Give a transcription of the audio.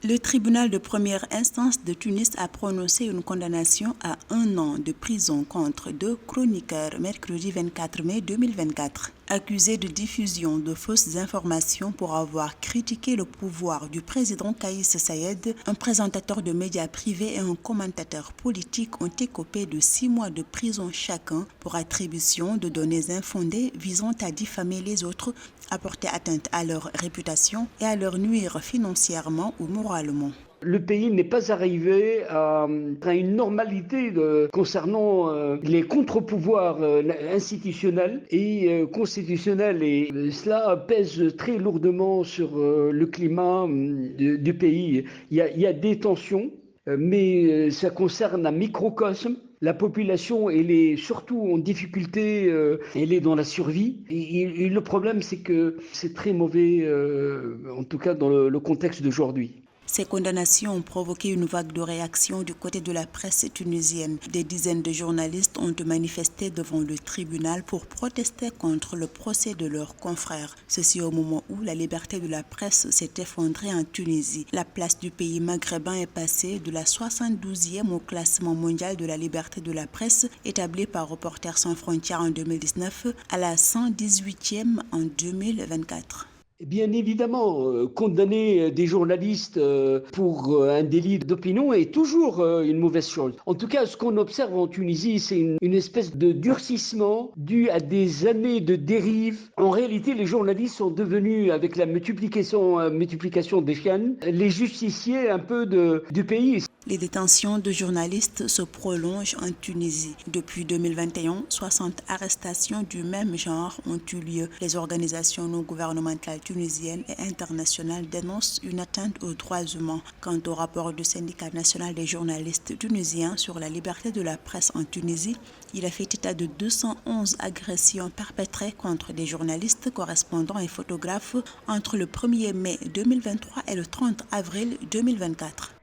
Le tribunal de première instance de Tunis a prononcé une condamnation à 1 an de prison contre 2 chroniqueurs mercredi 24 mai 2024, accusés de diffusion de fausses informations pour avoir critiqué le pouvoir du président Kais Saied. Un présentateur de médias privés et un commentateur politique ont écopé de 6 mois de prison chacun pour attribution de données infondées visant à diffamer les autres, à porter atteinte à leur réputation et à leur nuire financièrement ou moralement. Le pays n'est pas arrivé à une normalité concernant les contre-pouvoirs institutionnels et constitutionnels. Et cela pèse très lourdement sur le climat du pays. Il y a des tensions, mais ça concerne un microcosme. La population, elle est surtout en difficulté, elle est dans la survie. Et le problème, c'est que c'est très mauvais, en tout cas dans le contexte d'aujourd'hui. Ces condamnations ont provoqué une vague de réactions du côté de la presse tunisienne. Des dizaines de journalistes ont manifesté devant le tribunal pour protester contre le procès de leurs confrères. Ceci au moment où la liberté de la presse s'est effondrée en Tunisie. La place du pays maghrébin est passée de la 72e au classement mondial de la liberté de la presse établi par Reporters sans frontières en 2019 à la 118e en 2024. Bien évidemment, condamner des journalistes pour un délit d'opinion est toujours une mauvaise chose. En tout cas, ce qu'on observe en Tunisie, c'est une espèce de durcissement dû à des années de dérive. En réalité, les journalistes sont devenus, avec la multiplication des chaînes, les justiciers un peu du pays. Les détentions de journalistes se prolongent en Tunisie. Depuis 2021, 60 arrestations du même genre ont eu lieu. Les organisations non gouvernementales tunisiennes et internationales dénoncent une atteinte aux droits humains. Quant au rapport du syndicat national des journalistes tunisiens sur la liberté de la presse en Tunisie, il a fait état de 211 agressions perpétrées contre des journalistes, correspondants et photographes entre le 1er mai 2023 et le 30 avril 2024.